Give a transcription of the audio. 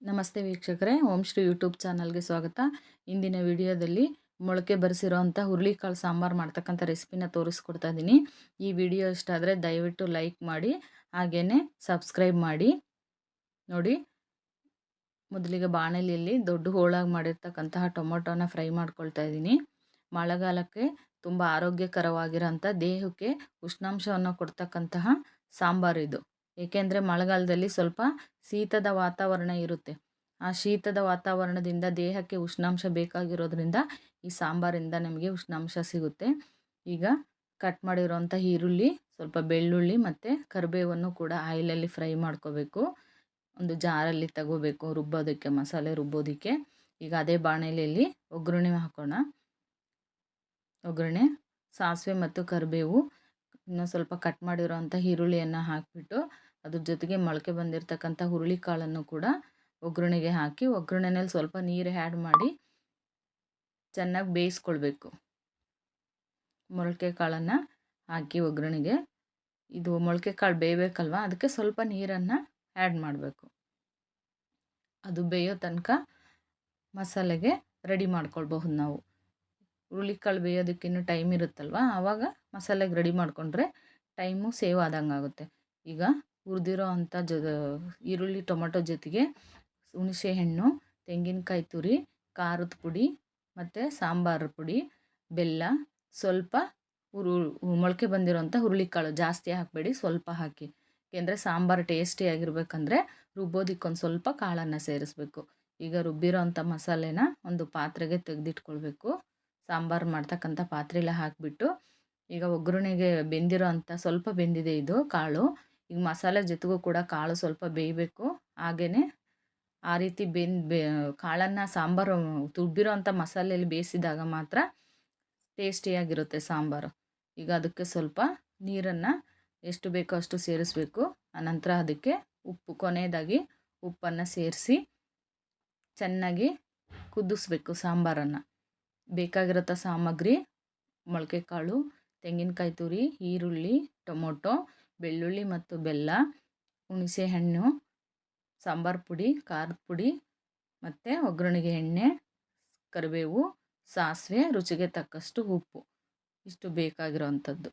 ನಮಸ್ತೆ ವೀಕ್ಷಕರೇ, ಓಂ ಶ್ರೀ ಯೂಟ್ಯೂಬ್ ಚಾನಲ್ಗೆ ಸ್ವಾಗತ. ಇಂದಿನ ವಿಡಿಯೋದಲ್ಲಿ ಮೊಳಕೆ ಬರಿಸಿರೋಂಥ ಹುರುಳಿಕಾಳು ಸಾಂಬಾರು ಮಾಡ್ತಕ್ಕಂಥ ರೆಸಿಪಿನ ತೋರಿಸ್ಕೊಡ್ತಾ ಇದ್ದೀನಿ. ಈ ವಿಡಿಯೋ ಇಷ್ಟ ಆದರೆ ದಯವಿಟ್ಟು ಲೈಕ್ ಮಾಡಿ, ಹಾಗೆಯೇ ಸಬ್ಸ್ಕ್ರೈಬ್ ಮಾಡಿ. ನೋಡಿ, ಮೊದಲಿಗೆ ಬಾಣಲೆಯಲ್ಲಿ ದೊಡ್ಡ ಹೋಳಾಗಿ ಮಾಡಿರ್ತಕ್ಕಂತಹ ಟೊಮೊಟೊನ ಫ್ರೈ ಮಾಡ್ಕೊಳ್ತಾ ಇದ್ದೀನಿ. ಮಳೆಗಾಲಕ್ಕೆ ತುಂಬ ಆರೋಗ್ಯಕರವಾಗಿರೋಂಥ, ದೇಹಕ್ಕೆ ಉಷ್ಣಾಂಶವನ್ನು ಕೊಡ್ತಕ್ಕಂತಹ ಸಾಂಬಾರು ಇದು. ಏಕೆಂದರೆ ಮಳೆಗಾಲದಲ್ಲಿ ಸ್ವಲ್ಪ ಶೀತದ ವಾತಾವರಣ ಇರುತ್ತೆ. ಆ ಶೀತದ ವಾತಾವರಣದಿಂದ ದೇಹಕ್ಕೆ ಉಷ್ಣಾಂಶ ಬೇಕಾಗಿರೋದ್ರಿಂದ ಈ ಸಾಂಬಾರಿಂದ ನಮಗೆ ಉಷ್ಣಾಂಶ ಸಿಗುತ್ತೆ. ಈಗ ಕಟ್ ಮಾಡಿರೋಂಥ ಈರುಳ್ಳಿ, ಸ್ವಲ್ಪ ಬೆಳ್ಳುಳ್ಳಿ ಮತ್ತು ಕರಿಬೇವನ್ನು ಕೂಡ ಆಯಿಲಲ್ಲಿ ಫ್ರೈ ಮಾಡ್ಕೋಬೇಕು. ಒಂದು ಜಾರಲ್ಲಿ ತಗೋಬೇಕು ರುಬ್ಬೋದಕ್ಕೆ, ಮಸಾಲೆ ರುಬ್ಬೋದಕ್ಕೆ. ಈಗ ಅದೇ ಬಾಣಲೆಯಲ್ಲಿ ಒಗ್ಗರಣೆ ಹಾಕೋಣ. ಒಗ್ಗರಣೆ, ಸಾಸಿವೆ ಮತ್ತು ಕರಿಬೇವು, ಇನ್ನೂ ಸ್ವಲ್ಪ ಕಟ್ ಮಾಡಿರೋಂಥ ಈರುಳ್ಳಿಯನ್ನು ಹಾಕಿಬಿಟ್ಟು ಅದ್ರ ಜೊತೆಗೆ ಮೊಳಕೆ ಬಂದಿರತಕ್ಕಂಥ ಹುರುಳಿಕಾಳನ್ನು ಕೂಡ ಒಗ್ಗರಣೆಗೆ ಹಾಕಿ, ಒಗ್ಗರಣೆನಲ್ಲಿ ಸ್ವಲ್ಪ ನೀರು ಆ್ಯಡ್ ಮಾಡಿ ಚೆನ್ನಾಗಿ ಬೇಯಿಸ್ಕೊಳ್ಬೇಕು. ಮೊಳಕೆ ಕಾಳನ್ನು ಹಾಕಿ ಒಗ್ಗರಣೆಗೆ, ಇದು ಮೊಳಕೆ ಕಾಳು ಬೇಯಬೇಕಲ್ವ, ಅದಕ್ಕೆ ಸ್ವಲ್ಪ ನೀರನ್ನು ಆ್ಯಡ್ ಮಾಡಬೇಕು. ಅದು ಬೇಯೋ ತನಕ ಮಸಾಲೆಗೆ ರೆಡಿ ಮಾಡ್ಕೊಳ್ಬಹುದು ನಾವು. ಹುರುಳಿಕಾಳು ಬೇಯೋದಕ್ಕಿನ್ನೂ ಟೈಮ್ ಇರುತ್ತಲ್ವ, ಆವಾಗ ಮಸಾಲೆಗೆ ರೆಡಿ ಮಾಡಿಕೊಂಡ್ರೆ ಟೈಮು ಸೇವ್ ಆದಂಗೆ ಆಗುತ್ತೆ. ಈಗ ಹುರಿದಿರೋ ಅಂಥ ಈರುಳ್ಳಿ ಟೊಮೊಟೊ ಜೊತೆಗೆ ಹುಣಸೆ ಹಣ್ಣು, ತೆಂಗಿನಕಾಯಿ ತುರಿ, ಖಾರದ ಪುಡಿ ಮತ್ತು ಸಾಂಬಾರು ಪುಡಿ, ಬೆಲ್ಲ, ಸ್ವಲ್ಪ ಮೊಳಕೆ ಬಂದಿರೋಂಥ ಹುರುಳಿಕಾಳು ಜಾಸ್ತಿ ಹಾಕಬೇಡಿ, ಸ್ವಲ್ಪ ಹಾಕಿ. ಏಕೆಂದರೆ ಸಾಂಬಾರು ಟೇಸ್ಟಿಯಾಗಿರ್ಬೇಕಂದ್ರೆ ರುಬ್ಬೋದಕ್ಕೊಂದು ಸ್ವಲ್ಪ ಕಾಳನ್ನು ಸೇರಿಸ್ಬೇಕು. ಈಗ ರುಬ್ಬಿರೋ ಅಂಥ ಮಸಾಲೆನ ಒಂದು ಪಾತ್ರೆಗೆ ತೆಗೆದಿಟ್ಕೊಳ್ಬೇಕು. ಸಾಂಬಾರು ಮಾಡ್ತಕ್ಕಂಥ ಪಾತ್ರೆಯಲ್ಲಿ ಹಾಕಿಬಿಟ್ಟು, ಈಗ ಒಗ್ಗರಣೆಗೆ ಬೆಂದಿರೋ ಅಂಥ, ಸ್ವಲ್ಪ ಬೆಂದಿದೆ ಇದು ಕಾಳು. ಈಗ ಮಸಾಲೆ ಜೊತೆಗೂ ಕೂಡ ಕಾಳು ಸ್ವಲ್ಪ ಬೇಯಬೇಕು. ಹಾಗೆಯೇ ಆ ರೀತಿ ಕಾಳನ್ನು ಸಾಂಬಾರು ರುಬ್ಬಿರೋ ಅಂಥ ಮಸಾಲೆಯಲ್ಲಿ ಬೇಯಿಸಿದಾಗ ಮಾತ್ರ ಟೇಸ್ಟಿಯಾಗಿರುತ್ತೆ ಸಾಂಬಾರು. ಈಗ ಅದಕ್ಕೆ ಸ್ವಲ್ಪ ನೀರನ್ನು ಎಷ್ಟು ಬೇಕೋ ಅಷ್ಟು ಸೇರಿಸ್ಬೇಕು. ಆನಂತರ ಅದಕ್ಕೆ ಉಪ್ಪು, ಕೊನೆಯದಾಗಿ ಉಪ್ಪನ್ನು ಸೇರಿಸಿ ಚೆನ್ನಾಗಿ ಕುದಿಸ್ಬೇಕು ಸಾಂಬಾರನ್ನು. ಬೇಕಾಗಿರೋಂಥ ಸಾಮಗ್ರಿ: ಮೊಳಕೆ ಕಾಳು, ತೆಂಗಿನಕಾಯಿ ತುರಿ, ಈರುಳ್ಳಿ, ಟೊಮೊಟೊ, ಬೆಳ್ಳುಳ್ಳಿ ಮತ್ತು ಬೆಲ್ಲ, ಹುಣಸೆ ಹಣ್ಣು, ಸಾಂಬಾರು ಪುಡಿ, ಖಾರದ ಪುಡಿ ಮತ್ತು ಒಗ್ಗರಣೆಗೆ ಎಣ್ಣೆ, ಕರಿಬೇವು, ಸಾಸಿವೆ, ರುಚಿಗೆ ತಕ್ಕಷ್ಟು ಉಪ್ಪು. ಇಷ್ಟು ಬೇಕಾಗಿರೋವಂಥದ್ದು.